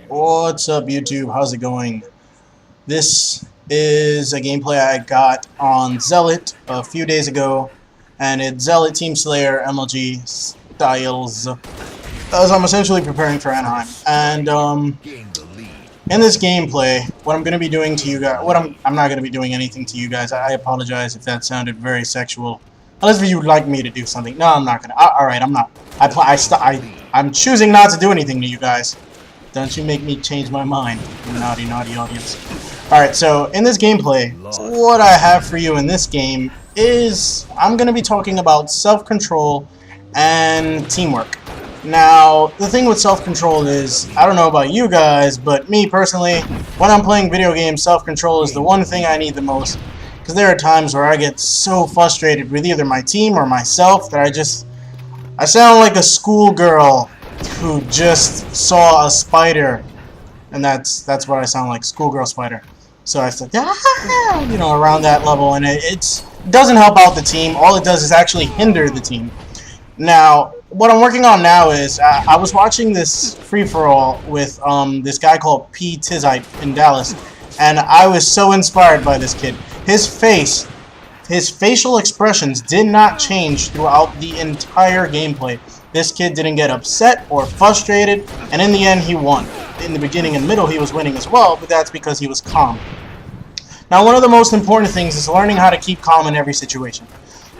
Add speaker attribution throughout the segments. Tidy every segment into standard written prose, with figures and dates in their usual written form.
Speaker 1: What's up, YouTube? How's it going? This is a gameplay I got on Zealot a few days ago, and it's Zealot Team Slayer MLG Styles, as I'm essentially preparing for Anaheim. And in this gameplay, what I'm going to be doing to you guys, I'm not going to be doing anything to you guys. I apologize if that sounded very sexual. Unless you would like me to do something. No, I'm not going to. Alright, I'm not. I'm choosing not to do anything to you guys. Don't you make me change my mind, you naughty, naughty audience. Alright, so in this gameplay, what I have for you in this game is I'm going to be talking about self-control and teamwork. Now, the thing with self-control is, I don't know about you guys, but me personally, when I'm playing video games, self-control is the one thing I need the most. Because there are times where I get so frustrated with either my team or myself that I sound like a schoolgirl who just saw a spider, and that's what I sound like, schoolgirl spider. So I said, you know, around that level, and it doesn't help out the team. All it does is actually hinder the team. Now, what I'm working on now is I was watching this free-for-all with this guy called P. Tizite in Dallas, and I was so inspired by this kid. His facial expressions did not change throughout the entire gameplay. This kid didn't get upset or frustrated, and in the end he won. In the beginning and middle he was winning as well, but that's because he was calm. Now, one of the most important things is learning how to keep calm in every situation.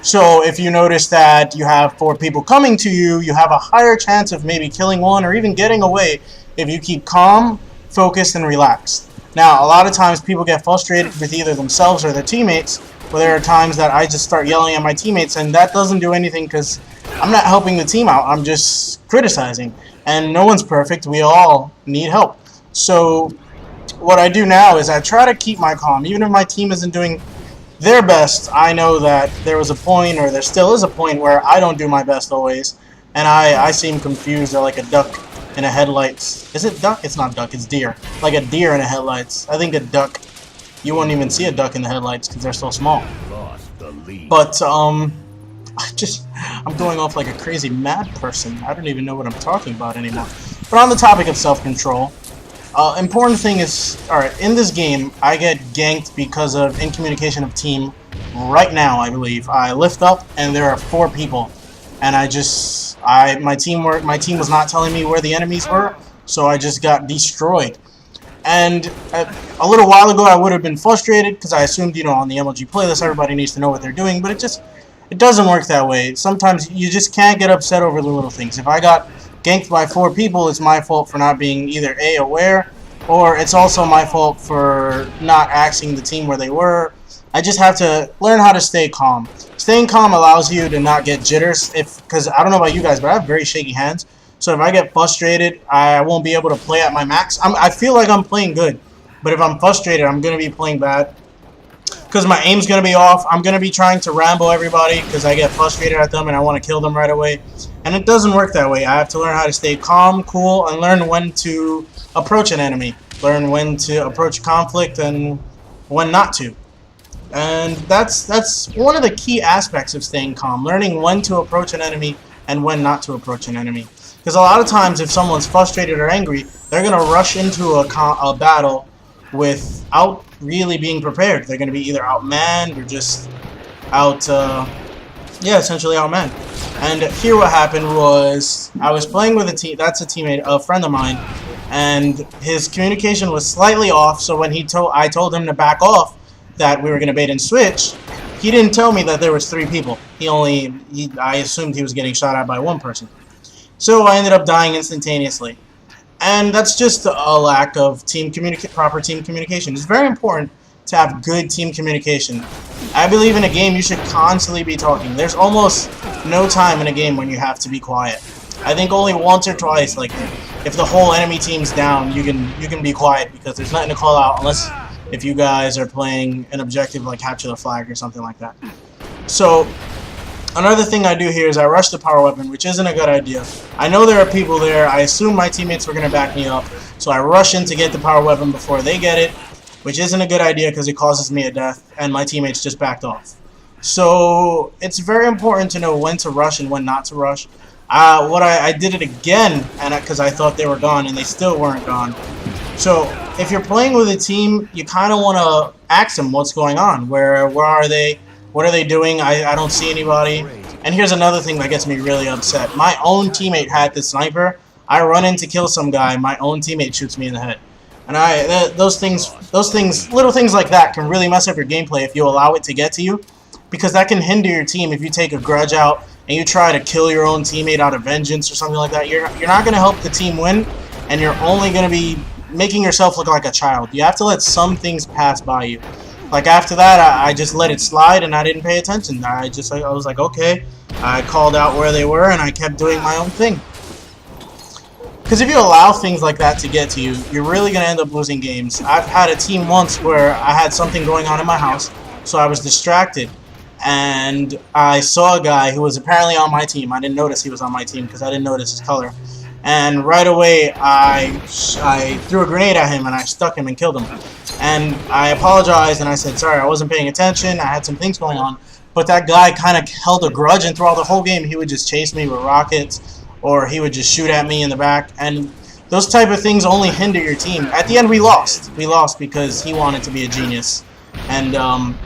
Speaker 1: So if you notice that you have 4 people coming to you, you have a higher chance of maybe killing one or even getting away if you keep calm, focused, and relaxed. Now, a lot of times people get frustrated with either themselves or their teammates, but there are times that I just start yelling at my teammates, and that doesn't do anything because I'm not helping the team out. I'm just criticizing. And no one's perfect. We all need help. So what I do now is I try to keep my calm. Even if my team isn't doing their best, I know that there was a point, or there still is a point, where I don't do my best always. And I seem confused, or like a duck in a headlights. Is it duck? It's not duck, it's deer. Like a deer in a headlights. I think a duck, you won't even see a duck in the headlights because they're so small. But, I'm going off like a crazy mad person. I don't even know what I'm talking about anymore. But on the topic of self-control, important thing is, alright, in this game, I get ganked because of incommunication of team. Right now, I believe. I lift up, and there are 4 people. And my team was not telling me where the enemies were, so I just got destroyed. And a little while ago, I would have been frustrated, because I assumed, you know, on the MLG playlist, everybody needs to know what they're doing, but it doesn't work that way. Sometimes you just can't get upset over the little things. If I got ganked by 4 people, it's my fault for not being either A, aware, or it's also my fault for not asking the team where they were. I just have to learn how to stay calm. Staying calm allows you to not get jitters, because I don't know about you guys, but I have very shaky hands. So if I get frustrated, I won't be able to play at my max. I feel like I'm playing good, but if I'm frustrated, I'm going to be playing bad. Because my aim's going to be off. I'm going to be trying to Rambo everybody because I get frustrated at them and I want to kill them right away. And it doesn't work that way. I have to learn how to stay calm, cool, and learn when to approach an enemy. Learn when to approach conflict and when not to. And that's one of the key aspects of staying calm. Learning when to approach an enemy and when not to approach an enemy. Because a lot of times if someone's frustrated or angry, they're going to rush into a battle without really being prepared. They're going to be either outmanned or just essentially outmanned. And here what happened was I was playing with a team. That's a teammate, a friend of mine, and his communication was slightly off. So when I told him to back off, that we were going to bait and switch, he didn't tell me that there was 3 people. I assumed he was getting shot at by 1 person. So I ended up dying instantaneously. And that's just a lack of proper team communication. It's very important to have good team communication. I believe in a game you should constantly be talking. There's almost no time in a game when you have to be quiet. I think only once or twice, like if the whole enemy team's down, you can be quiet because there's nothing to call out unless if you guys are playing an objective like capture the flag or something like that. So another thing I do here is I rush the power weapon, which isn't a good idea. I know there are people there. I assume my teammates were going to back me up. So I rush in to get the power weapon before they get it, which isn't a good idea because it causes me a death, and my teammates just backed off. So it's very important to know when to rush and when not to rush. I did it again, and because I thought they were gone, and they still weren't gone. So if you're playing with a team, you kind of want to ask them what's going on. Where are they? What are they doing? I don't see anybody. And here's another thing that gets me really upset. My own teammate had the sniper. I run in to kill some guy. My own teammate shoots me in the head. And those things, little things like that can really mess up your gameplay if you allow it to get to you. Because that can hinder your team if you take a grudge out and you try to kill your own teammate out of vengeance or something like that. You're not going to help the team win, and you're only going to be making yourself look like a child. You have to let some things pass by you. Like after that, I just let it slide and I didn't pay attention. I was like, okay. I called out where they were and I kept doing my own thing. Because if you allow things like that to get to you, you're really going to end up losing games. I've had a team once where I had something going on in my house, so I was distracted. And I saw a guy who was apparently on my team. I didn't notice he was on my team because I didn't notice his color. And right away, I threw a grenade at him and I stuck him and killed him. And I apologized and I said, sorry, I wasn't paying attention. I had some things going on. But that guy kind of held a grudge, and throughout the whole game, he would just chase me with rockets, or he would just shoot at me in the back. And those type of things only hinder your team. At the end, we lost. We lost because he wanted to be a genius. And,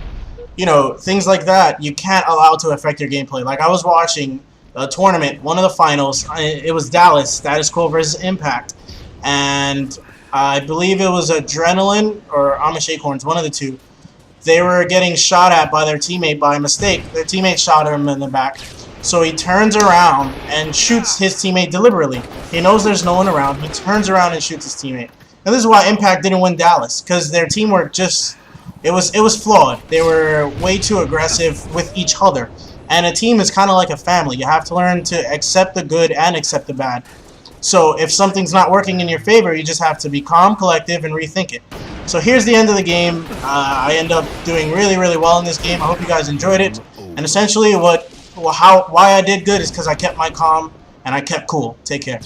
Speaker 1: you know, things like that you can't allow to affect your gameplay. Like, I was watching a tournament, one of the finals. It was Dallas, Status Quo versus Impact. And I believe it was Adrenaline or Amish Acorns, one of the two. They were getting shot at by their teammate by mistake. Their teammate shot him in the back. So he turns around and shoots his teammate deliberately. He knows there's no one around. He turns around and shoots his teammate. And this is why Impact didn't win Dallas, because their teamwork just... It was flawed. They were way too aggressive with each other. And a team is kind of like a family. You have to learn to accept the good and accept the bad. So if something's not working in your favor, you just have to be calm, collective, and rethink it. So here's the end of the game. I end up doing really, really well in this game. I hope you guys enjoyed it. And essentially why I did good is because I kept my calm and I kept cool. Take care.